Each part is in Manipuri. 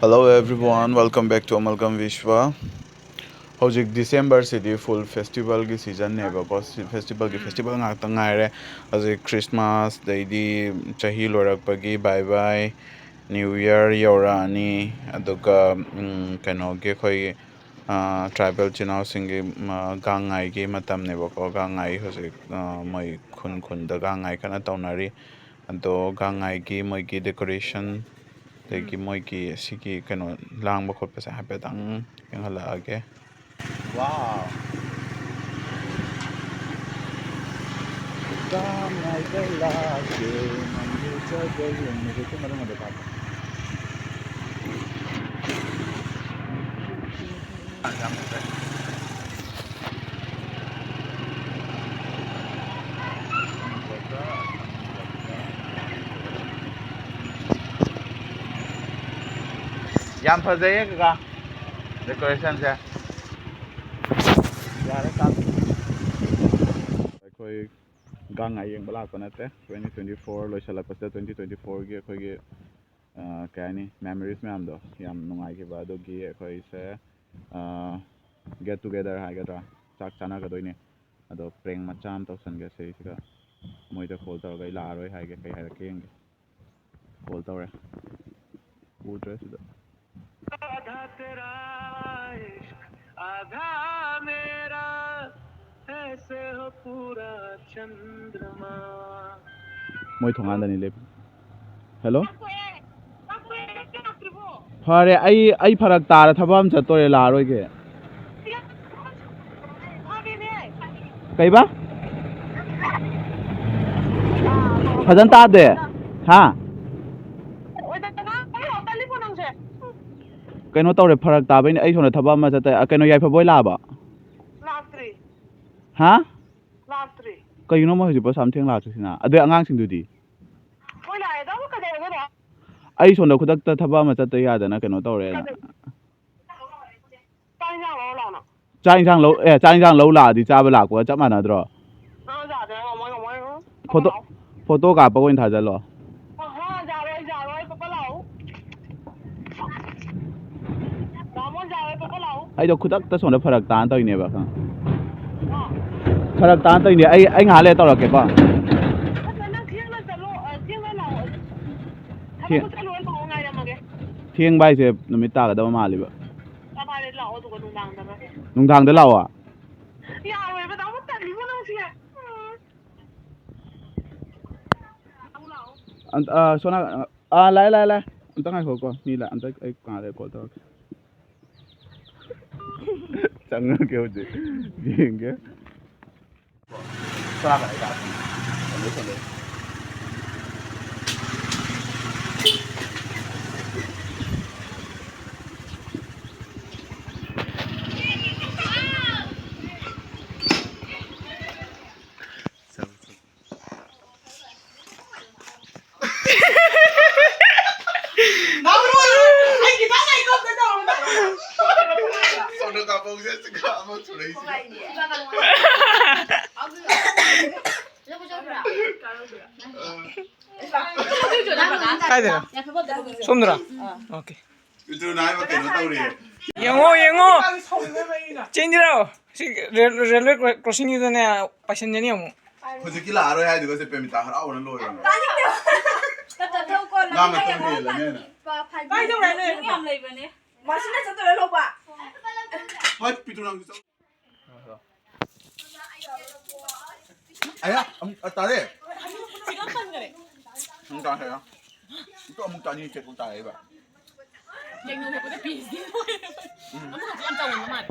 Hello everyone, welcome back to Amalgam Bishwa. Hojik December city full festival gi season neba ko festival ngakta ngaire hojik Christmas daidi chahi lorak pagi bye bye New Year yorani aduga kano gi khoi tribal chinau singi gangai gi matam neba ko gangai hojik moi khun da gangai kana taunari ado gangai gi moi gi decoration tegi moigi sigi kano langba khotpa sa hapetang yang halage. Wow. Gangai galage manju chagayon muझे तो मरे मदद आता yam fazay ka decoration se yare ka koi gangai yang balak panate 2024 loisala pasta 2024 gi koi gi kani memories me amdo yam nungai ki ba do gi koi se get together ha ga chakchanaba ga doine ado preng macham to san ga se siga moi da call tar ga la roi ha ga kai ha ke yeng call tar वो ड्रेस इधर आधा तेरा इश्क आधा मेरा ऐसे हो पूरा चंद्रमा moi thongan dani le hello fare ai farak tar thabam chatore la roi ge kai ba fajan ta de ha kano tawre farak ta bai ai sona thaba ma chata kano yai phoboi la ba lastri ha lastri kaino mo hoji ba samtheng la sina ade angang sing dudi moi la da ka de ga ai sona khudak ta thaba ma chata ya da na kano tawre na chang chang lo chang chang lo la di cha ba la ko cha ma na dro photo ka pa ko in tha ja lo ai do khudak ta sona farak ta ta ne ba ka farak ta ta ne ai nga le tawra ke ko thieng bai se numit ta ga da ma li ba nung thang da law à sona lai lai lai anta ngai ko ni la anta ai ka le ko ta chẳng ngờ kiểu gì gì kia sao lại cả काय देगा सुंदरा ओके 영어 영어 चेंजरो रेलवे क्रॉसिंग 이전에 पैसेंजर नहीं हूँ हौजिक की लारो है दुगो से पेमिता हरावना लोय ना मत नहीं लने काय दो रे याम लेबने मासिना चतरे लोबा हाय पितुनांग 아야 따래 지금 판 그래 다 해요 또 아무 따니 이제 또 따해 봐 랭노 해보다 비슷해 아무 같이 안 짜고 있는 말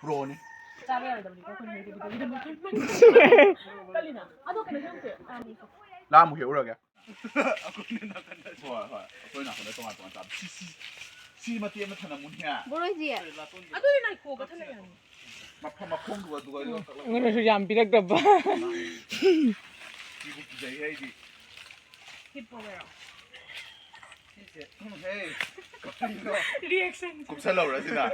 프로니 짜려야 돼 우리가 คนนี้떨리나 아도 그냥 형태 아니 나 뭐 해오라게 아고는 나간다 좋아 좋아 아고는 나간다 동안 잡 시 마티에 마타나 문이야 모르지 아도 이나 있고 같은 애 아니 막콩 누가 이거 उन्होंने सुझाव भी रख दबा 이거 기자이 해야지 힙보게요 헤이 리액션 곱살라 오라지나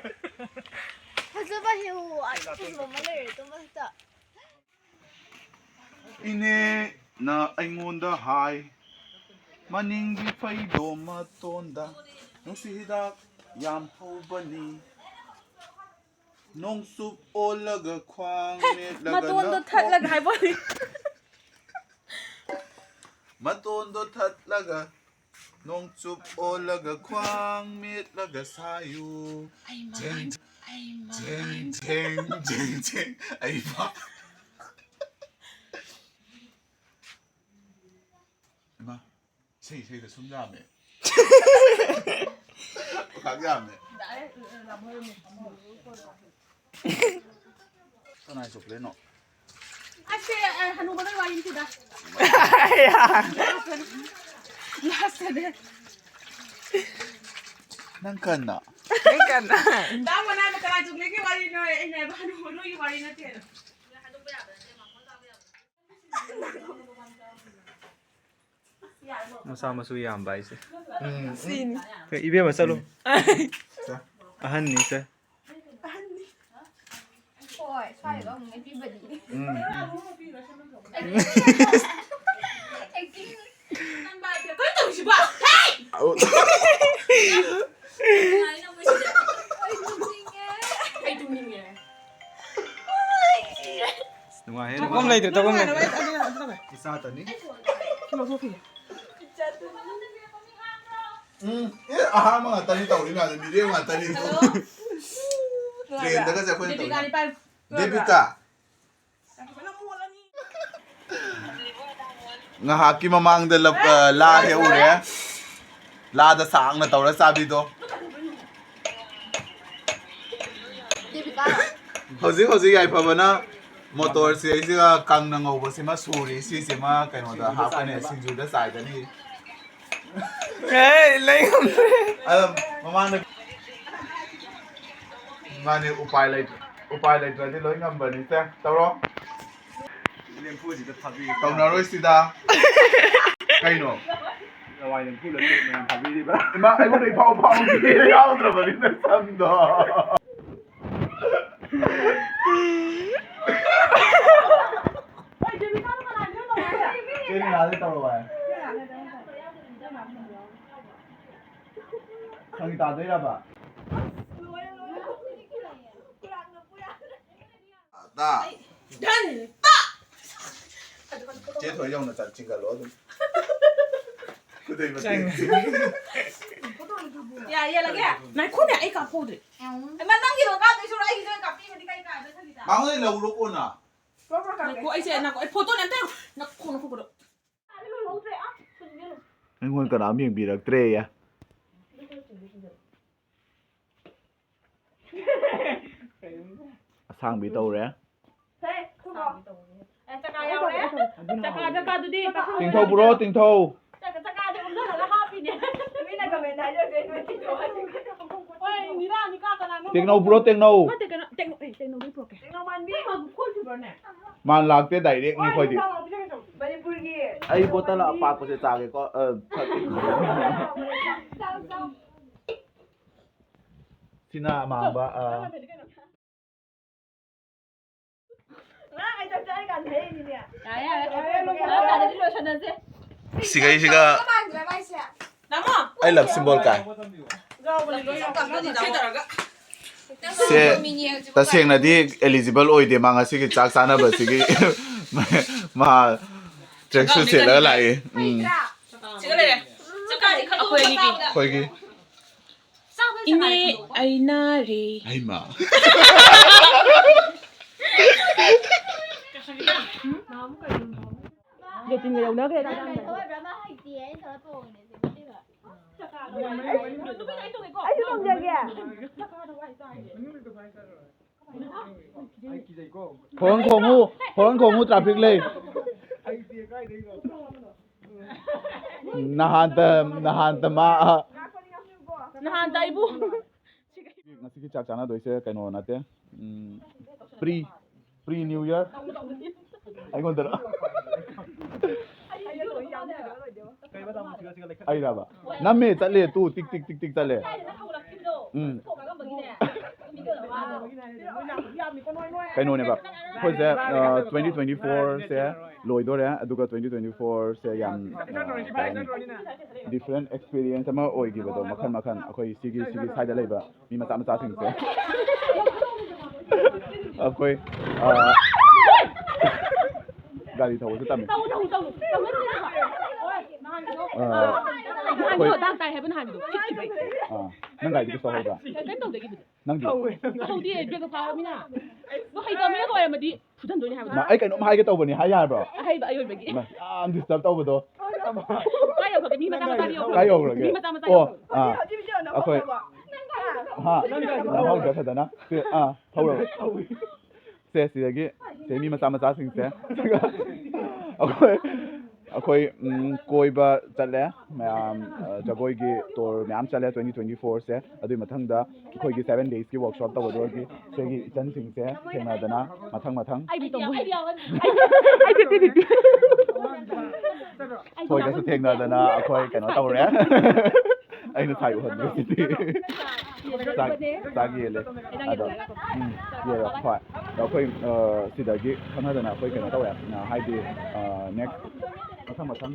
벌써 봐요 아직 뭐만을 또 봤다 이네 나 아이몬다 하이 ꯃꯅꯤꯡꯒꯤ ꯐꯩꯗꯣꯝ ꯃꯇꯣꯟꯗ ꯅꯨꯡꯁꯤ ꯍꯤꯗꯥꯛ ꯌꯥꯝ ꯍꯧꯕꯅꯤ ꯅꯣꯡꯆꯨꯞ ꯑꯣꯜꯂꯒ ꯈ꯭ꯋꯥꯡ ꯃꯦꯠꯂꯒ ꯃꯇꯣꯟꯗꯣ ꯊꯠꯂꯒ ꯍꯥꯏꯕꯅꯤ ꯃꯇꯣꯟꯗꯣ ꯊꯠꯂꯒ ꯅꯣꯡꯆꯨꯞ ꯑꯣꯜꯂꯒ ꯈ꯭ꯋꯥꯡ ꯃꯦꯠꯂꯒ ꯁꯥꯌꯨ ꯖꯦꯡ ꯖꯦꯡ ꯖꯦꯡ ꯖꯦꯡ ꯖꯦꯡ ꯑꯩꯕ 이마 세이가 숨자매 가게하매 떠나이 속래노 아씨 한우보다 와 인티다 라스데 난간나 난간나 나무나 그라 죽리기 와리노 에네 한우보로 이 와리나 테 Masa masu yamba ise. Sin. Ibe masalo. Ahan ni sa. Ôi, sao vậy con mấy cái bệnh Cái tưởng gì bảo hey hay tung nhìn nghe Nunga he. 조금 레이드 조금 레이드 Isa ta ni. 아하마 딸이 우리가 미래가 딸이 그래다가 자꾸 Jadi kali pa 데뷔가 ngahaki mamangda la he ure la da sang na tawra sabi do hoji ai phabana motor se isi kang na ngau ba sima suri si sima kaino da ha pa ne sinju da sai da ni 에이 레이 mamang mane upai lai di loi ngam ba ni se tawro Len pu ji da phabi. tawna roi sida kaino Lawai len pu le tu men phabi di ba. ma ai mo dei phao ki yao tra ba ni na sam do Cái này là cái tàu rồi. Thằng ta đấy là bà. Ta. dan Chết thôi dòng là chặt chinh cả lỗ rồi. Cứ đây mà. ya ya lagi ya nai ko ne ai ka ko de ma nang gi ro ka de sura ai gi ka pi ma di kai ka de sa di ta Bao nhiêu lâu lúc ôn à? ko ai se na ko ai photo ne te na ko no ko ko Anh Nguyên còn áo miệng bị đặc trê à? Sang bị tàu đấy. Tình thâu bro, tình thâu. Tiếng nâu bro, tiếng nâu. Màn lạc tới đẩy điện như khôi đi. Ai bố ta là phạt của sẽ trả cái con thật xin à mà bà siga I love symbol kai se ta seng na di eligible oi de manga sigi chakchanaba sigi ma tracksuit se la lai khoi gi ini aina re ai ma giờ tìm người đâu nữa cái Thôi bà mà hay tí ấy sao nó này thì biết là Phone khomu traffic lei nahan ta ma nahan ta ibu ngasi ki chakchana doise kaino na te pre new year ai gon dara ai ra ba namme chale tu tik tik tik tik chale ꯀꯩꯅꯣꯅꯦꯕ ꯑꯩꯈꯣꯏꯁꯦ 2024 ꯁꯦ ꯂꯣꯏꯗꯣꯔꯦ ꯑꯗꯨꯒ 2024 ꯁꯦ ꯌꯥꯝ ꯗꯤꯐ꯭ꯔꯦꯟ ꯑꯦꯛꯁꯄꯤꯔꯤꯌꯦꯟꯁ ꯑꯃ ꯑꯣꯏꯈꯤꯕꯗꯣ ꯃꯈꯜ ꯃꯈꯜ ꯑꯩꯈꯣꯏ ꯁꯤꯒꯤ ꯁꯥꯏꯗ ꯂꯩꯕ ꯃꯤ ꯃꯆꯥꯁꯤꯡꯁꯦ ꯑꯩꯈꯣꯏ ꯒꯥꯔꯤ ꯊꯧꯕꯁꯨ ꯇꯝꯃꯤ ꯅꯪ ꯒꯥꯔꯤꯗꯤ ꯀꯩꯁꯨ ꯍꯧꯕ꯭ꯔꯥ ꯅꯪꯗꯤ ꯑꯩ ꯀꯩꯅꯣꯝ ꯍꯥꯏꯒꯦ ꯇꯧꯕꯅꯤ ꯍꯥꯏ ꯌꯥꯔꯕ꯭ꯔꯣ ꯌꯥꯝ ꯗꯤꯁꯇꯔꯕ ꯇꯧꯕꯗꯣ ꯀꯥꯏ ꯌꯧꯈ꯭ꯔꯒꯦ ꯑꯣ ꯑꯩꯈꯣꯏ ꯍꯧꯗ꯭ꯔꯦ ꯐꯖꯅ ꯊꯧꯔꯕ ꯁꯦ ꯁꯤꯗꯒꯤ ꯁꯤ ꯃꯤ ꯃꯆꯥꯁꯤꯡꯁꯦ ꯑꯩꯈꯣꯏ ꯀꯣꯏꯕ ꯆꯠꯂꯦ ꯃꯌꯥꯝ ꯖꯒꯣꯏꯒꯤ ꯇꯣꯔ ꯃꯌꯥꯝ ꯆꯠꯂꯦ 2024 ꯁꯦ ꯑꯗꯨꯒꯤ ꯃꯊꯪꯗ ꯑꯩꯈꯣꯏꯒꯤ 7 daysꯀꯤ ꯋꯥꯔꯛꯁꯣꯞ ꯇꯧꯕꯗꯨꯒꯤ ꯁꯤꯒꯤ ꯏꯆꯟꯁꯤꯡꯁꯦ ꯊꯦꯡꯅꯗꯅ ꯃꯊꯪ ꯊꯣꯏꯒꯁꯨ ꯊꯦꯡꯅꯗꯅ ꯑꯩꯈꯣꯏ ꯀꯩꯅꯣ ꯇꯧꯔꯦ ꯑꯩꯅ ꯁꯥꯏ ꯎꯍꯟꯕꯁꯤꯗꯤ ꯆꯥꯛ ꯌꯦꯜꯂꯦ ꯑꯗꯣ ꯌꯦꯜꯂꯣ ꯍꯣꯏ ꯑꯩꯈꯣꯏ ꯁꯤꯗꯒꯤ ꯈꯪꯅꯗꯅ ꯑꯩꯈꯣꯏ ꯀꯩꯅꯣ ꯇꯧꯔꯦ ꯍꯥꯏꯗꯤ ꯅꯦꯛꯁ ꯃꯊꯪ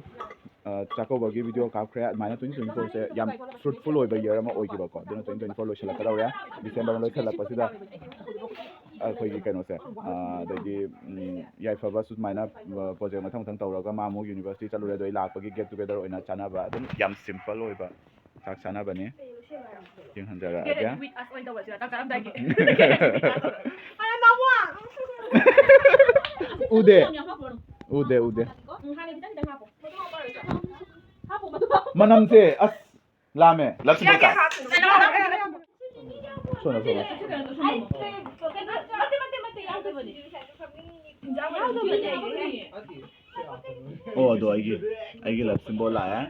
ꯆꯥꯛꯀꯧꯕꯒꯤ ꯚꯤꯗꯤꯑꯣ ꯀꯥꯞꯈ꯭ꯔꯦ ꯑꯗꯨꯃꯥꯏꯅ 2024 ꯁꯦ ꯌꯥꯝ ꯐ꯭ꯔꯨꯠꯐꯨꯜ ꯑꯣꯏꯕ ꯏꯌꯔ ꯑꯃ ꯑꯣꯏꯈꯤꯕꯀꯣ ꯑꯗꯨꯅ 2024 ꯂꯣꯏꯁꯤꯜꯂꯛꯀꯗꯧꯔꯦ ꯗꯤꯁꯦꯝꯕꯔ ꯂꯣꯏꯁꯤꯜꯂꯛꯄꯁꯤꯗ ꯑꯩꯈꯣꯏꯒꯤ ꯀꯩꯅꯣꯁꯦ ꯑꯗꯩꯗꯤ ꯌꯥꯏꯐꯕꯁꯨ ꯁꯨꯃꯥꯏꯅ ꯄ꯭ꯔꯣꯖꯦꯛ ꯃꯊꯪ ꯇꯧꯔꯒ ꯃꯥ ꯑꯃꯨꯛ ꯌꯨꯅꯤꯚꯔꯁꯤꯇꯤ ꯆꯠꯂꯨꯔꯦ ꯑꯗꯨ ꯑꯩ ꯂꯥꯛꯄꯒꯤ ꯒꯦꯠ ꯇꯨꯒꯦꯗꯔ ꯑꯣꯏꯅ ꯆꯥꯅꯕ ꯑꯗꯨꯝ ꯌꯥꯝ ꯁꯤꯝꯄꯜ ꯑꯣꯏꯕ ꯆꯥꯛ ꯆꯥꯅꯕꯅꯤ ꯌꯦꯡꯍꯟꯖꯔꯛꯑꯒꯦ ꯎꯗꯦ ꯃꯅꯝꯁꯦ ꯑꯁ ꯂꯥꯝꯃꯦ ꯂꯛꯁꯃꯤꯀꯥ ꯁꯣꯅ ꯑꯣ ꯑꯗꯣ ꯑꯩꯒꯤ ꯂꯞ ꯁꯤꯝꯕꯣꯜ ꯂꯥꯛꯑꯦ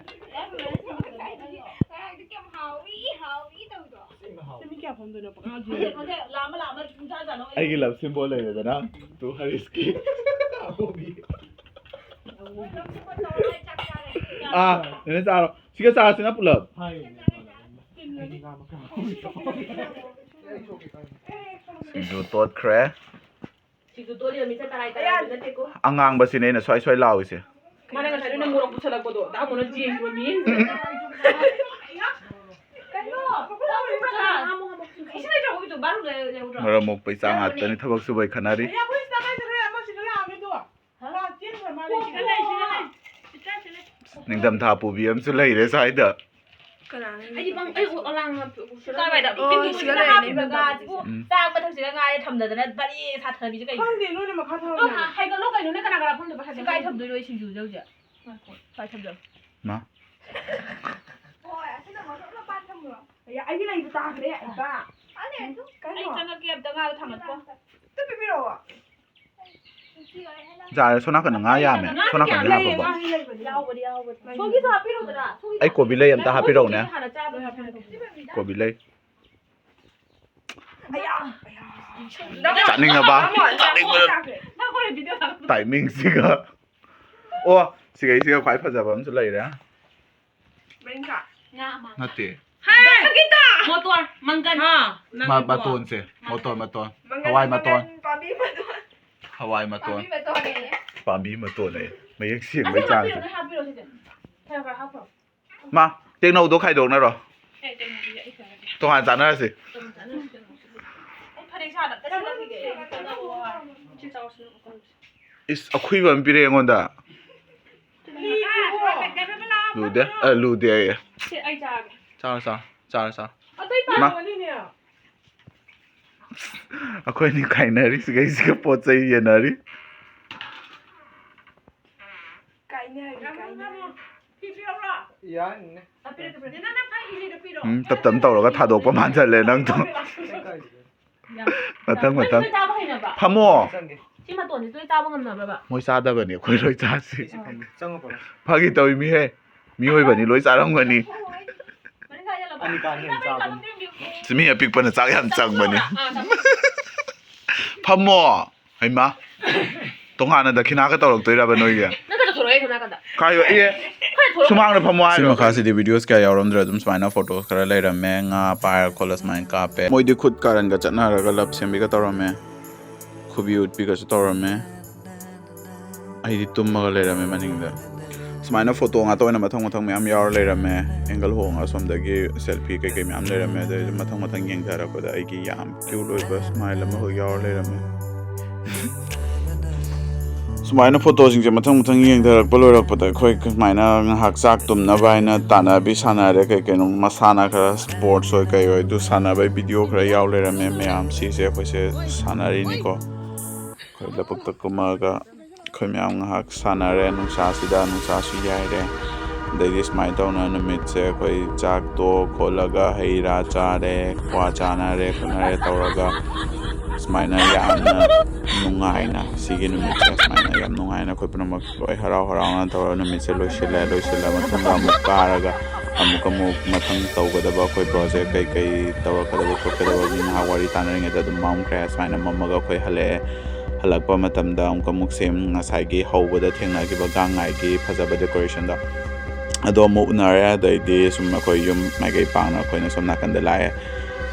ꯑꯩꯒꯤ ꯂꯞ ꯁꯤꯝꯕꯣꯜ ꯂꯩꯔꯦꯗꯅ ꯇꯨ ꯍꯔꯤꯁꯀꯤ ꯅꯦꯅꯦ ꯆꯥꯔꯣ ꯁꯤꯒ ꯆꯥꯔꯁꯤꯅ ꯄꯨꯂꯞ ꯁꯤꯡꯖꯨ ꯇꯣꯠꯈ꯭ꯔꯦ ꯑꯉꯥꯡꯕꯁꯤꯅꯦ ꯑꯩꯅ ꯁ꯭ꯋꯥꯏ ꯂꯥꯎꯏꯁꯦ ꯃꯔꯝ ꯃꯣꯛꯄꯩ ꯆꯥꯡ ꯉꯥꯛꯇꯅꯤ ꯊꯕꯛ ꯁꯨꯕꯩ ꯈꯟꯅꯔꯤ ꯅꯤꯡꯊꯝꯊꯥ ꯄꯨꯕꯤ ꯑꯃꯁꯨ ꯂꯩꯔꯦ ꯁ꯭ꯋꯥꯏꯗ ꯊꯝꯗꯗꯅ ꯕꯔꯤ ꯁꯥꯊꯔꯕꯤꯁꯦ ꯀꯩ ꯈꯪꯗꯦ ꯅꯣꯏꯅ ꯃꯈꯥ ꯊꯝꯃꯣ ꯍꯥꯏꯒꯠꯂꯣ ꯀꯩꯅꯣ ꯅꯪ ꯀꯅꯥ ꯐꯝꯗꯕ ꯍꯥꯏꯒꯠꯂꯣ ꯀꯥꯏ ꯊꯝꯗꯣꯏꯅꯣ ꯑꯩ ꯁꯤꯡꯖꯨꯁꯦ ꯍꯧꯖꯤꯛ ꯀꯥꯏ ꯊꯝꯗꯣꯏꯅꯣ ꯃꯥ ꯍꯣꯏ ꯑꯁꯤꯅ ꯃꯊꯛꯇ ꯄꯥꯟ ꯊꯝꯃꯨꯔꯣ ꯑꯩꯒꯤ ꯂꯩꯗꯣ ꯇꯥꯈ꯭ꯔꯦ ꯑꯩꯕ ꯑꯩ ꯆꯪꯉꯛꯀꯦ ꯑꯝꯇ ꯉꯥꯗꯣ ꯊꯝꯃꯠꯀꯣ ꯑꯝꯇ ꯄꯤꯕꯤꯔꯛꯑꯣ ꯖꯥꯔꯦ ꯁꯣꯝ ꯅꯥꯀꯟꯗ ꯉꯥ ꯌꯥꯝꯃꯦ ꯁꯣꯝ ꯅꯥꯀꯟꯗ ꯍꯥꯞꯄꯕ ꯑꯩ ꯀꯣꯕꯤ ꯂꯩ ꯑꯝꯇ ꯍꯥꯞꯄꯤꯔꯛꯎꯅꯦ ꯀꯣꯕꯤ ꯂꯩ ꯆꯥꯅꯤꯡꯉꯕ ꯇꯥꯏꯃꯤꯡꯁꯤꯒ ꯑꯣ ꯁꯤꯒꯩꯁꯤꯒ ꯈ꯭ꯋꯥꯏ ꯐꯖꯕ ꯑꯃꯁꯨ ꯂꯩꯔꯦ ꯅꯠꯇꯦ ꯃꯇꯣꯟꯁꯦ ꯃꯇꯣꯟ ꯍꯋꯥꯏ ꯃꯇꯣꯟ ꯄꯥꯝꯕꯤ ꯃꯇꯣꯟ ꯑꯩ ꯃꯌꯦꯛ ꯁꯦꯡꯕꯩ ꯆꯥꯡꯁꯦ ꯃꯥ ꯇꯦꯛꯅꯧꯗꯣ ꯈꯥꯏꯗꯣꯛꯅꯔꯣ ꯇꯣꯉꯥꯟ ꯆꯥꯅꯔꯁꯤ ꯏꯁ ꯑꯈꯨꯏꯕ ꯑꯃ ꯄꯤꯔꯛꯑꯦ ꯑꯩꯉꯣꯟꯗ ꯂꯨꯗꯦ ꯑꯩ ꯆꯥꯔꯣ ꯑꯩꯈꯣꯏꯅꯤ ꯈꯥꯏꯅꯔꯤ ꯁꯤꯒꯩꯁꯤꯒ ꯄꯣꯠ ꯆꯩ ꯌꯦꯟꯅꯔꯤ ꯇꯞ ꯇꯧꯔꯒ ꯊꯥꯗꯣꯛꯄ ꯃꯥꯟꯁꯤꯜꯂꯦ ꯅꯪꯗꯣ ꯃꯊꯪ ꯐꯝꯃꯣ ꯁꯤ ꯃꯇꯣꯟꯁꯤ ꯂꯣꯏ ꯆꯥꯕ ꯉꯝꯅꯕ꯭ꯔꯕ ꯃꯣꯏ ꯆꯥꯗꯕꯅꯤ ꯑꯩꯈꯣꯏ ꯂꯣꯏ ꯆꯥꯁꯤ ꯐꯥꯒꯤ ꯇꯧꯏ ꯃꯤꯍꯦ ꯃꯤꯑꯣꯏꯕꯅꯤ ꯂꯣꯏ ꯆꯥꯔꯝꯒꯅꯤ ꯃꯤ ꯑꯄꯤꯛꯄꯅ ꯆꯥꯛ ꯌꯥꯝ ꯆꯪꯕꯅꯤ ꯐꯝꯃꯣ ꯍꯩꯃꯥ ꯇꯣꯉꯥꯟꯅ ꯗꯈꯤꯅꯥꯒ ꯇꯧꯔꯛꯇꯣꯏꯔꯕ ꯅꯣꯏꯒꯤ ꯅꯪꯒ ꯊꯣꯔꯛꯑꯦ ꯁꯣꯝ ꯅꯥꯀꯟꯗ ꯀꯥꯏ ꯑꯦ ꯊꯣꯔꯛꯑꯣ ꯁꯨꯃꯥꯡꯗ ꯐꯝꯃꯣ ꯍꯥꯏꯔꯣ ꯁꯤ ꯃꯈꯥꯁꯤꯗꯤ ꯚꯤꯗꯤꯑꯣꯁ ꯀꯌꯥ ꯌꯥꯎꯔꯝꯗ꯭ꯔꯦ ꯑꯗꯨꯝ ꯁꯨꯃꯥꯏꯅ ꯐꯣꯇꯣꯁ ꯈꯔ ꯂꯩꯔꯝꯃꯦ ꯉꯥ ꯄꯥꯏꯔ ꯈꯣꯠꯂ ꯁꯨꯃꯥꯏꯅ ꯀꯥꯞꯄꯦ ꯃꯣꯏꯗꯤ ꯈꯨꯠ ꯀꯥꯔꯟꯒ ꯆꯠꯅꯔꯒ ꯂꯞ ꯁꯦꯝꯕꯤꯒ ꯇꯧꯔꯝꯃꯦ ꯈꯨꯕꯤ ꯎꯠꯄꯤꯒꯁꯨ ꯇꯧꯔꯝꯃꯦ ꯑꯩꯗꯤ ꯇꯨꯝꯃꯒ ꯂꯩꯔꯝꯃꯦ ꯃꯅꯤꯡꯗ ꯁꯨꯃꯥꯏꯅ ꯐꯣꯇꯣ ꯉꯥꯛꯇ ꯑꯣꯏꯅ ꯃꯊꯪ ꯃꯊꯪ ꯃꯌꯥꯝ ꯌꯥꯎꯔ ꯂꯩꯔꯝꯃꯦ ꯑꯦꯡꯒꯜ ꯍꯣꯡꯉ ꯑꯁꯣꯝꯗꯒꯤ ꯁꯦꯜꯐꯤ ꯀꯩꯀꯩ ꯃꯌꯥꯝ ꯂꯩꯔꯝꯃꯦ ꯑꯗꯩꯗꯤ ꯃꯊꯪ ꯃꯊꯪ ꯌꯦꯡꯊꯔꯛꯄꯗ ꯑꯩꯒꯤ ꯌꯥꯝ ꯀ꯭ꯌꯨꯠ ꯑꯣꯏꯕ ꯁ꯭ꯃꯥꯏꯜ ꯑꯃꯈꯛ ꯌꯥꯎꯔ ꯂꯩꯔꯝꯃꯦ ꯁꯨꯃꯥꯏꯅ ꯐꯣꯇꯣꯁꯤꯡꯁꯦ ꯃꯊꯪ ꯃꯊꯪ ꯌꯦꯡꯊꯔꯛꯄ ꯂꯣꯏꯔꯛꯄꯗ ꯑꯩꯈꯣꯏ ꯁꯨꯃꯥꯏꯅ ꯉꯥꯏꯍꯥꯛ ꯆꯥꯛ ꯇꯨꯝꯅꯕ ꯍꯥꯏꯅ ꯇꯥꯟꯅꯕꯤ ꯁꯥꯟꯅꯔꯦ ꯀꯩ ꯀꯩꯅꯣ ꯃꯁꯥꯟꯅ ꯈꯔ ꯁ꯭ꯄꯣꯔꯠꯁ ꯑꯣꯏ ꯀꯩ ꯑꯣꯏ ꯑꯗꯨ ꯁꯥꯟꯅꯕꯩ ꯚꯤꯗꯤꯑꯣ ꯈꯔ ꯌꯥꯎ ꯂꯩꯔꯝꯃꯦ ꯃꯌꯥꯝ ꯁꯤꯁꯦ ꯑꯩꯈꯣꯏꯁꯦ ꯁꯥꯟꯅꯔꯤꯅꯤꯀꯣ ꯑꯩꯈꯣꯏ ꯂꯧꯕꯨꯛꯇ ꯀꯨꯝꯃꯒ ꯑꯩꯈꯣꯏ ꯃꯌꯥꯝ ꯉꯥꯏꯍꯥꯛ ꯁꯥꯟꯅꯔꯦ ꯅꯨꯡꯁꯥꯁꯤꯗ ꯅꯨꯡꯁꯥꯁꯨ ꯌꯥꯏꯔꯦ ꯑꯗꯩꯗꯤ ꯁꯨꯃꯥꯏꯅ ꯇꯧꯅ ꯅꯨꯃꯤꯠꯁꯦ ꯑꯩꯈꯣꯏ ꯆꯥꯛ ꯇꯣꯛ ꯈꯣꯠꯂꯒ ꯍꯩ ꯔꯥ ꯆꯥꯔꯦ ꯀ꯭ꯋꯥ ꯆꯥꯅꯔꯦ ꯈꯣꯠꯅꯔꯦ ꯇꯧꯔꯒ ꯁꯨꯃꯥꯏꯅ ꯌꯥꯝꯅ ꯅꯨꯡꯉꯥꯏꯅ ꯁꯤꯒꯤ ꯅꯨꯃꯤꯠꯁꯦ ꯁꯨꯃꯥꯏꯅ ꯌꯥꯝ ꯅꯨꯡꯉꯥꯏꯅ ꯑꯩꯈꯣꯏ ꯄꯨꯝꯅꯃꯛ ꯂꯣꯏ ꯍꯔꯥꯎ ꯍꯔꯥꯎꯅ ꯇꯧꯔꯒ ꯅꯨꯃꯤꯠꯁꯦ ꯂꯣꯏꯁꯤꯜꯂ ꯃꯇꯨꯡꯗ ꯑꯃꯨꯛ ꯀꯥꯔꯒ ꯑꯃꯨꯛ ꯃꯊꯪ ꯇꯧꯒꯗꯕ ꯑꯩꯈꯣꯏ ꯄ꯭ꯔꯣꯖꯦꯛ ꯀꯩꯀꯩ ꯇꯧꯔꯛꯀꯗꯕ ꯈꯣꯠꯀꯗꯕꯒꯤ ꯉꯥꯏꯍꯥꯛ ꯋꯥꯔꯤ ꯇꯥꯟꯅꯔꯤꯉꯩꯗ ꯑꯗꯨꯝ ꯃꯝꯈ꯭ꯔꯦ ꯁꯨꯃꯥꯏꯅ ꯃꯝꯃꯒ ꯑꯩꯈꯣꯏ ꯍꯜꯂꯛꯄ ꯃꯇꯝꯗ ꯑꯃꯨꯛ ꯁꯦꯝ ꯉꯁꯥꯏꯒꯤ ꯍꯧꯕꯗ ꯊꯦꯡꯅꯈꯤꯕ ꯒꯥꯡꯉꯥꯏꯒꯤ ꯐꯖꯕ ꯗꯦꯀꯣꯔꯦꯁꯟꯗꯣ ꯑꯗꯣ ꯑꯃꯨꯛ ꯎꯅꯔꯦ ꯑꯗꯩꯗꯤ ꯁꯨꯝ ꯑꯩꯈꯣꯏ ꯌꯨꯝ ꯃꯥꯏꯀꯩ ꯄꯥꯛꯅ ꯑꯩꯈꯣꯏꯅ ꯁꯣꯝ ꯅꯥꯀꯟꯗ ꯂꯥꯛꯑꯦ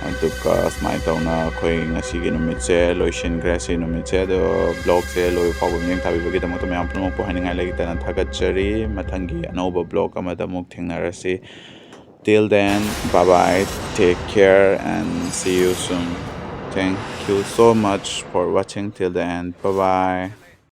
ꯑꯗꯨꯒ ꯁꯨꯃꯥꯏꯅ ꯇꯧꯅ ꯑꯩꯈꯣꯏ ꯉꯁꯤꯒꯤ ꯅꯨꯃꯤꯠꯁꯦ ꯂꯣꯏꯁꯤꯟꯈ꯭ꯔꯦ ꯁꯤ ꯅꯨꯃꯤꯠꯁꯦ ꯑꯗꯣ ꯕ꯭ꯂꯣꯛꯁꯦ ꯂꯣꯏꯕ ꯐꯥꯎꯕ ꯃꯤꯠꯌꯦꯡ ꯊꯥꯕꯤꯕꯒꯤꯗꯃꯛꯇ ꯃꯌꯥꯝ ꯄꯨꯝꯅꯃꯛꯄꯨ ꯍꯥꯏꯅꯤꯡꯉꯥꯏ ꯂꯩꯇꯅ ꯊꯥꯒꯠꯆꯔꯤ ꯃꯊꯪꯒꯤ ꯑꯅꯧꯕ ꯕ꯭ꯂꯣꯛ ꯑꯃꯗ ꯑꯃꯨꯛ ꯊꯦꯡꯅꯔꯁꯤ till then bye bye take care and see you soon thank you so much for watching till the end bye bye